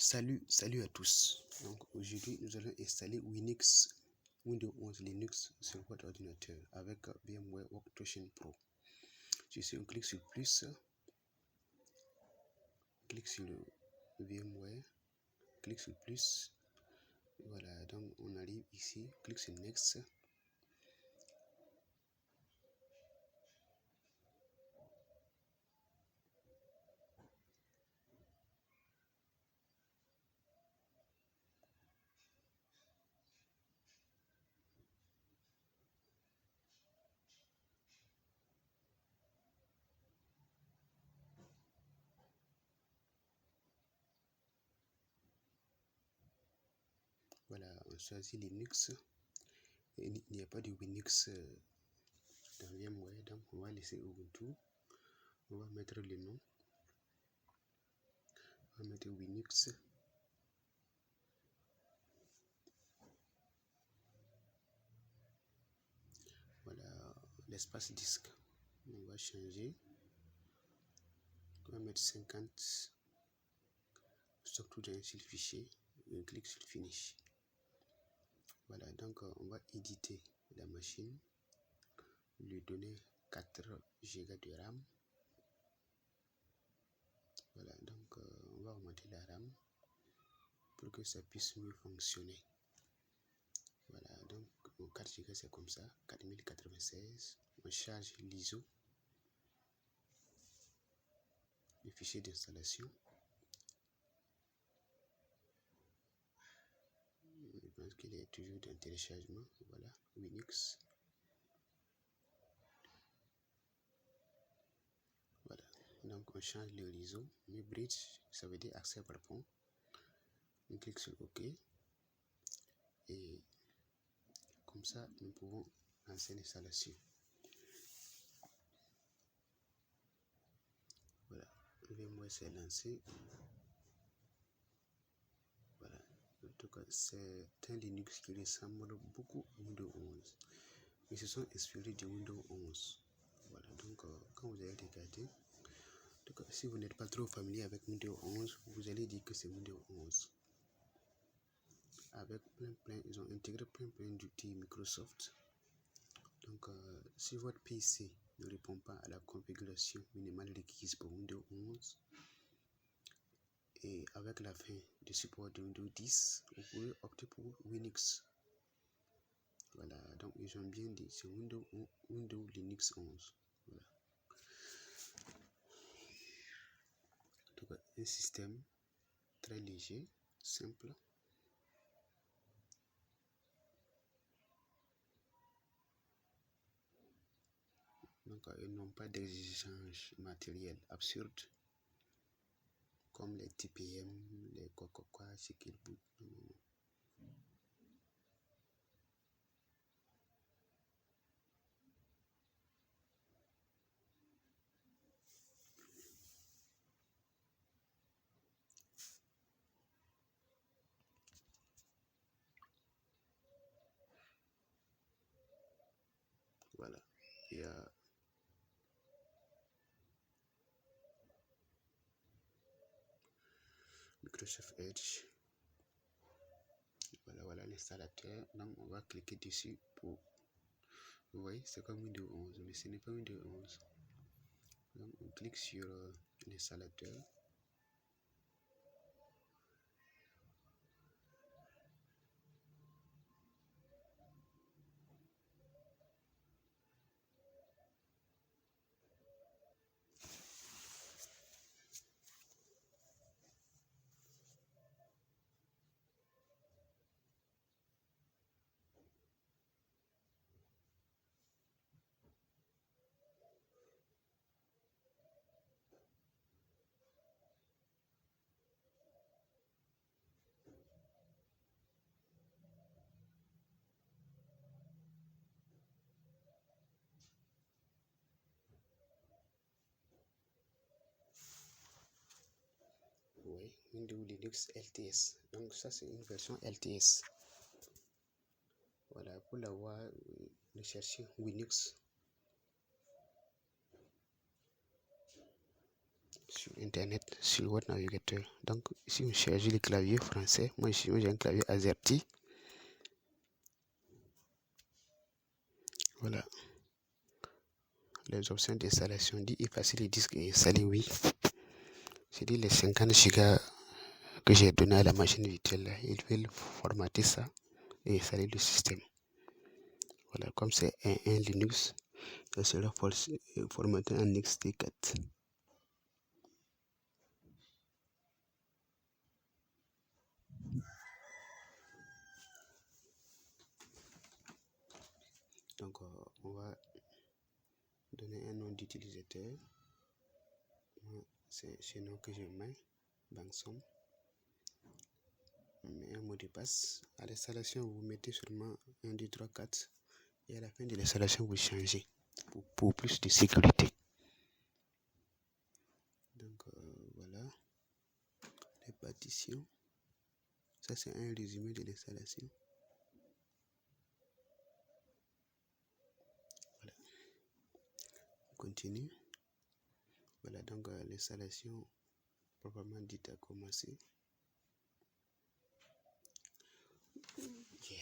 Salut à tous. Donc aujourd'hui, nous allons installer Windows 11 Linux sur votre ordinateur avec VMware Workstation Pro. Si on clique sur plus, clique sur le VMware, clique sur plus. Voilà, donc on arrive ici, clique sur Next. Voilà, on choisit Linux. Il n'y a pas de Linux dans VMware, donc on va laisser Ubuntu. On va mettre le nom. On va mettre Linux. Voilà, l'espace disque. On va changer. On va mettre 50. Surtout dans un seul fichier. On clique sur Finish. Voilà, donc on va éditer la machine. Lui donner 4 Go de RAM. Voilà, donc on va augmenter la RAM pour que ça puisse mieux fonctionner. Voilà, donc 4 Go c'est comme ça, 4096. On charge l'ISO, le fichier d'installation. Je pense qu'il est toujours dans téléchargement. Voilà, Linux. Voilà, donc on change le réseau. Le bridge, ça veut dire accès par pont. On clique sur OK. Et comme ça, nous pouvons lancer l'installation. Voilà, VMware s'est lancé. Voilà, en tout cas, c'est un Linux qui ressemble beaucoup à Windows 11. Ils se sont inspirés de Windows 11. Voilà, donc quand vous allez regarder, en tout cas, si vous n'êtes pas trop familier avec Windows 11, vous allez dire que c'est Windows 11. Avec ils ont intégré plein d'outils Microsoft. Donc, si votre PC ne répond pas à la configuration minimale requise pour Windows 11, et avec la fin du support de Windows 10, vous pouvez opter pour Linux. Voilà, donc ils ont bien dit, c'est Windows Linux 11. Voilà. En tout cas, un système très léger, simple. Donc, ils n'ont pas d'exigences matérielles absurdes comme les TPM, les quoi, ce qu'ils boutent. Voilà, il y a Microsoft Edge. Voilà l'installateur. Donc on va cliquer dessus pour... Vous voyez, c'est comme Windows 11, mais ce n'est pas Windows 11. Donc on clique sur l'installateur. Oui, Windows Linux LTS. Donc ça c'est une version LTS. Voilà, pour l'avoir, recherchez Linux. sur Internet, sur votre navigateur. Donc, si on cherche le clavier français, moi j'ai un clavier AZERTY. Voilà. Les options d'installation dit effacer les disques et installer, oui. C'est dit les 50 gigas que j'ai donné à la machine virtuelle là, ils veulent formater ça et installer le système. Voilà, comme c'est un Linux, ça sera formaté en XT4. Donc, on va donner un nom d'utilisateur. C'est ce nom que je mets, Bangsom. On met un mot de passe. À l'installation, vous mettez seulement 1, 2, 3, 4. Et à la fin de l'installation, vous changez pour plus de sécurité. Donc, voilà. Les partitions. Ça, c'est un résumé de l'installation. Voilà. On continue. Voilà, donc l'installation proprement dite a commencé. Yeah.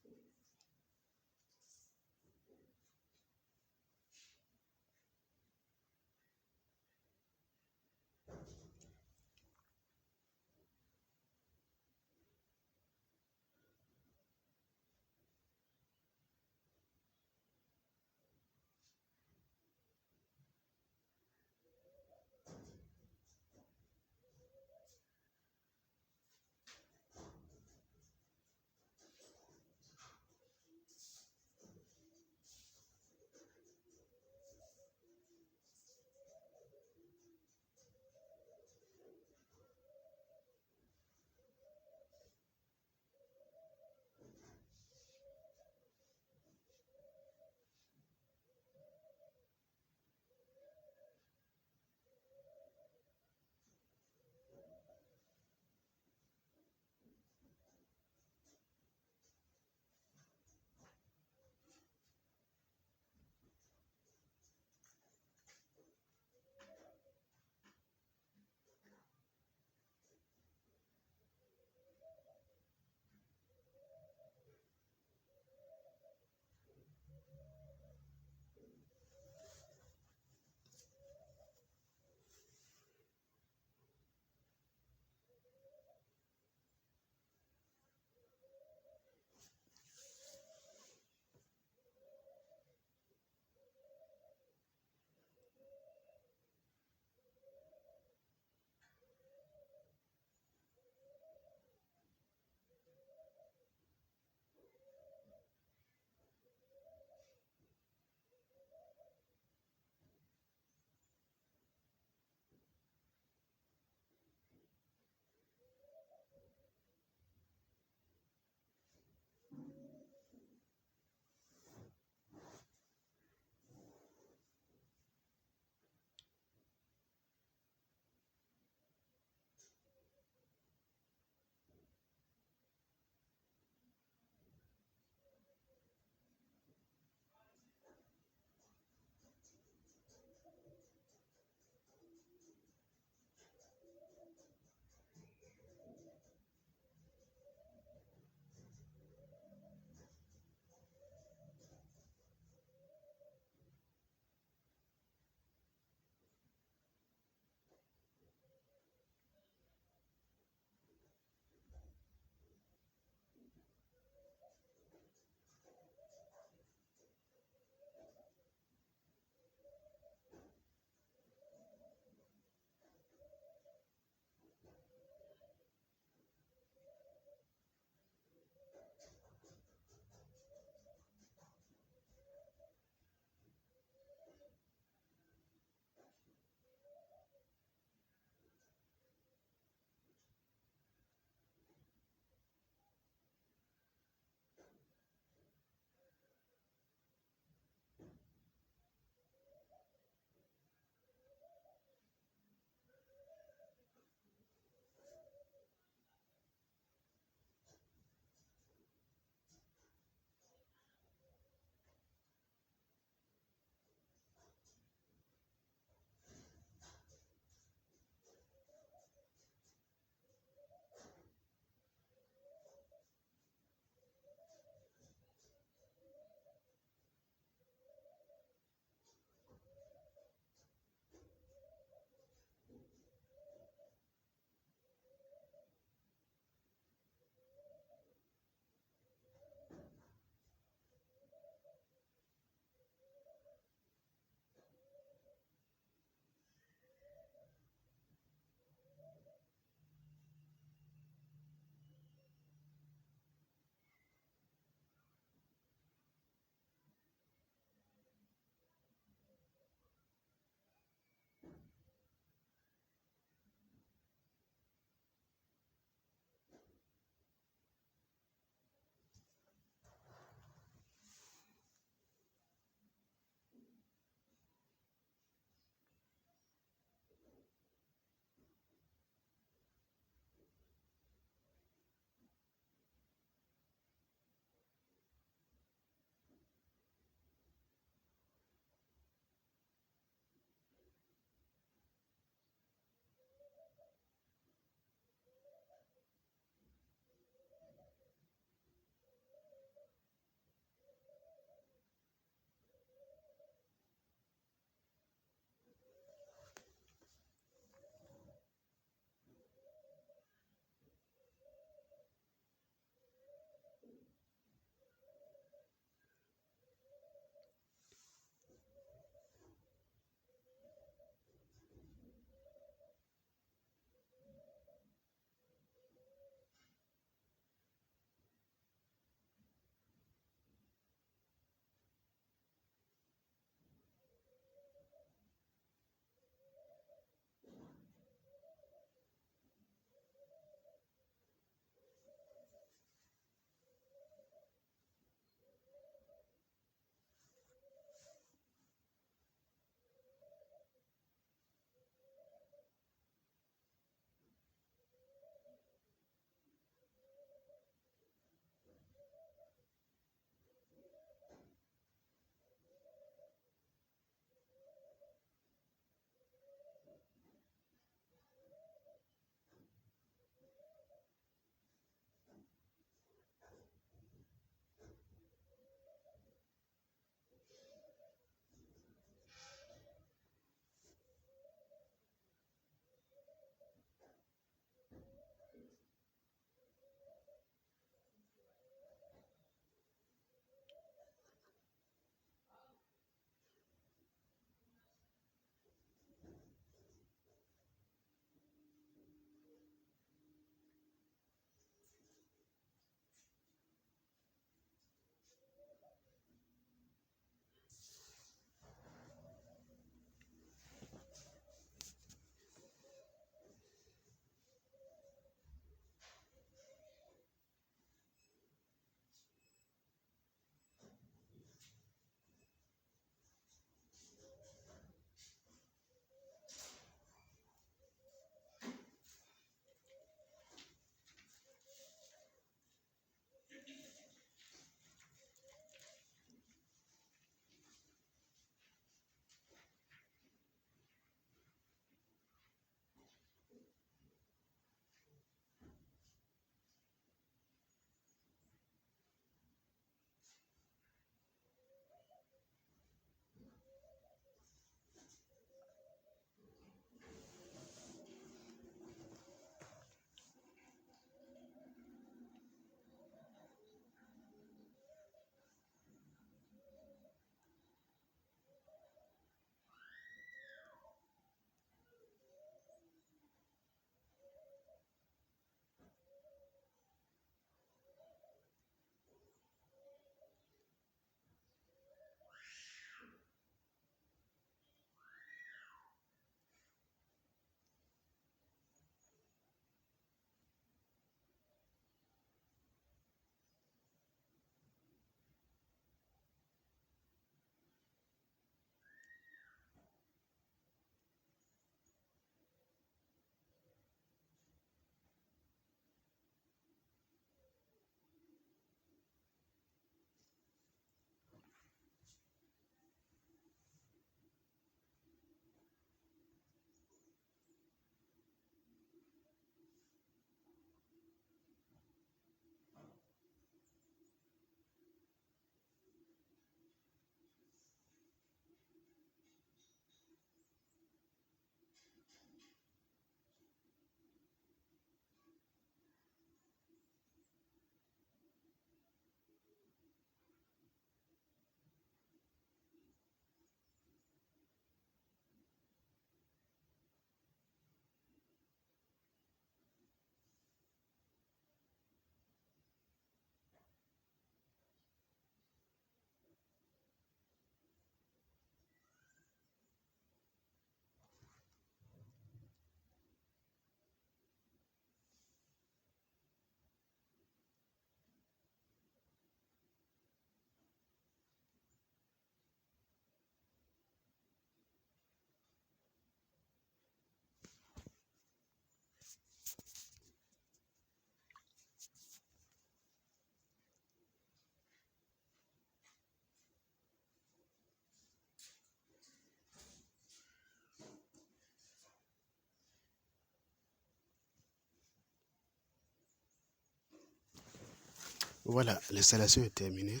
Voilà, l'installation est terminée.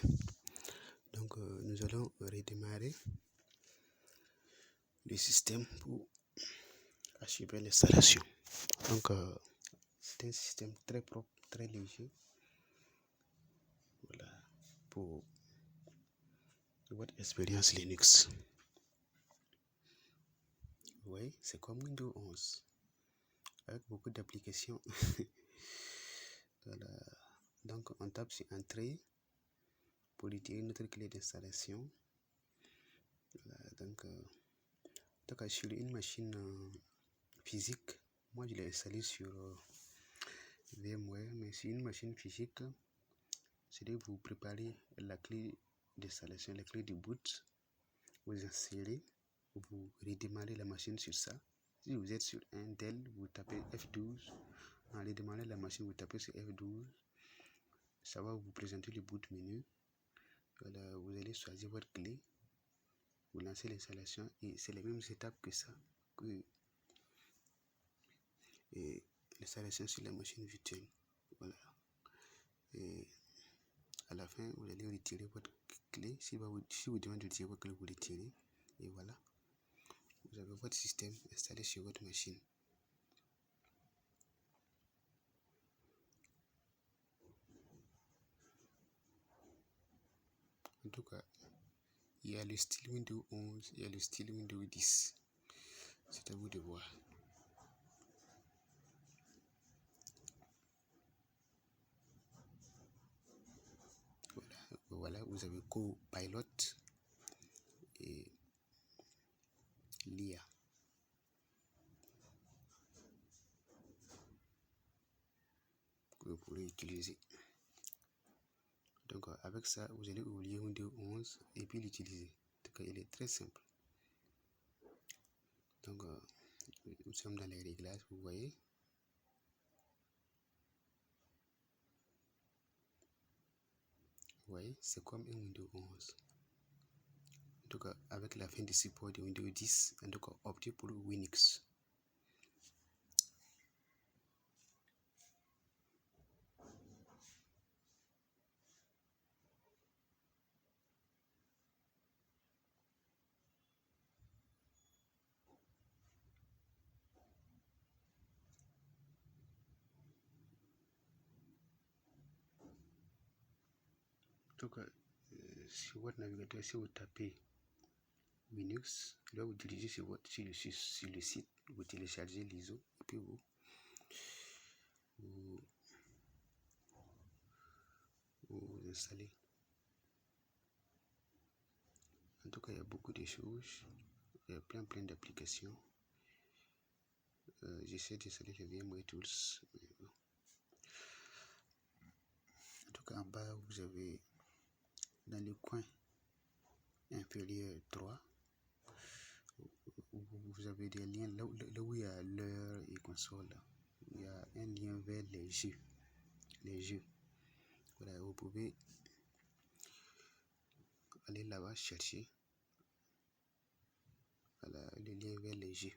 Donc, nous allons redémarrer le système pour achever l'installation. Donc, c'est un système très propre, très léger. Voilà, pour votre expérience Linux. Oui, c'est comme Windows 11, avec beaucoup d'applications. Voilà. Donc, on tape sur Entrée pour retirer notre clé d'installation. Voilà. Donc, sur une machine physique, moi je l'ai installé sur VMware, mais sur une machine physique, c'est de vous préparer la clé d'installation, la clé de boot, vous insérez, vous redémarrez la machine sur ça. Si vous êtes sur un Dell, vous tapez F12, en redémarrant la machine, vous tapez sur F12, ça va vous présenter le boot menu. Voilà, vous allez choisir votre clé, vous lancez l'installation et c'est les mêmes étapes que ça, que l'installation sur la machine virtuelle. Voilà. Et à la fin, vous allez retirer votre clé. Si vous demandez de retirer votre clé, vous retirez. Et voilà. Vous avez votre système installé sur votre machine. En tout cas, il y a le style Windows 11, il y a le style Windows 10. C'est à vous de voir. Voilà, vous avez Copilot et l'IA. Que vous pourrez utiliser. Donc, avec ça, vous allez oublier Windows 11 et puis l'utiliser. Donc, il est très simple. Donc, nous sommes dans les réglages, vous voyez. Vous voyez, c'est comme un Windows 11. En tout cas, avec la fin du support de Windows 10, en tout cas, optez pour Linux. En tout cas, sur votre navigateur, si vous tapez Linux, là vous dirigez sur le site, vous téléchargez l'ISO et puis vous installez. En tout cas, il y a beaucoup de choses, il y a plein d'applications. J'essaie d'installer le VMware Tools. Bon. En tout cas, en bas, vous avez dans le coin inférieur droit, vous avez des liens là où il y a l'heure et console. Il y a un lien vers les jeux. Voilà, vous pouvez aller là-bas chercher. Voilà, le lien vers les jeux.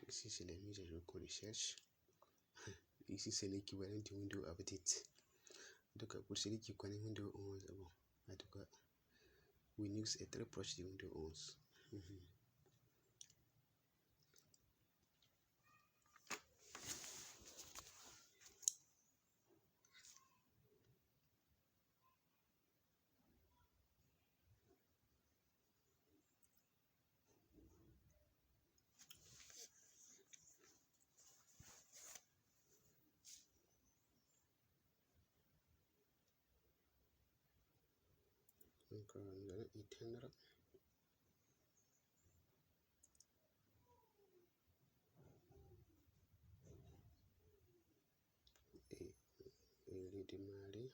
Ici, c'est les mises à jour qu'on recherche. Ici, c'est l'équivalent du Windows Update. En tout cas, pour celui qui connaît Windows 11, bon, en tout cas, Linux est très proche de Windows 11. Donc nous allons éteindre. Et redémarrer.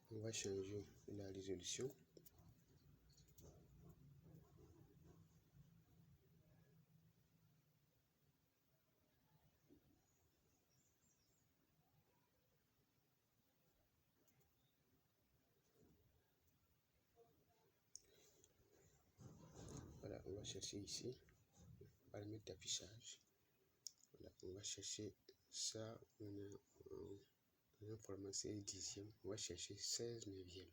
On va changer la résolution. Voilà, on va chercher ici, paramètre d'affichage. Voilà, on va chercher ça, on a un format 16 dixième, on va chercher 16 neuvième.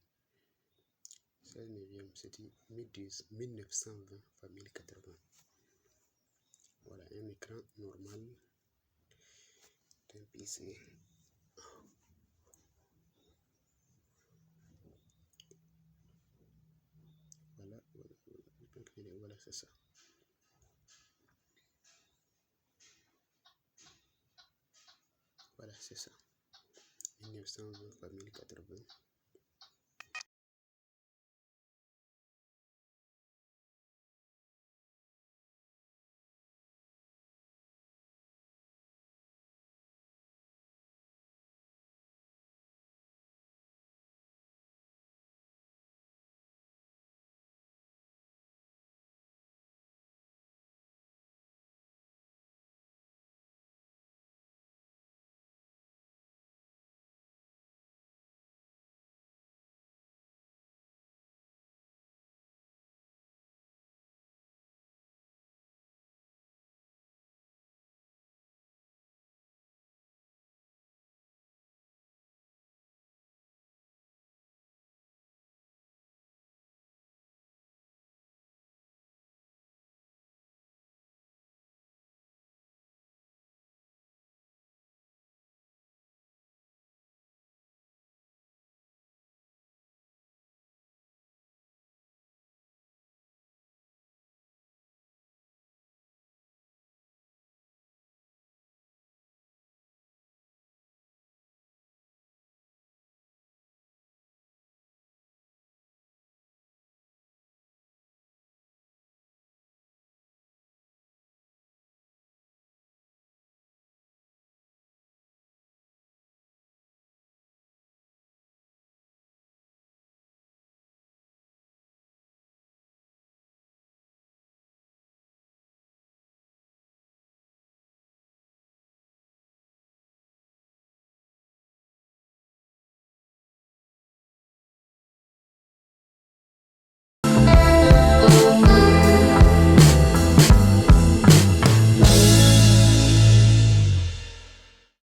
16 neuvième, c'est-à-dire 1920 fois 1080. Voilà, un écran normal d'un PC. Voilà, c'est ça. Voilà, c'est ça. 1920 fois 1080.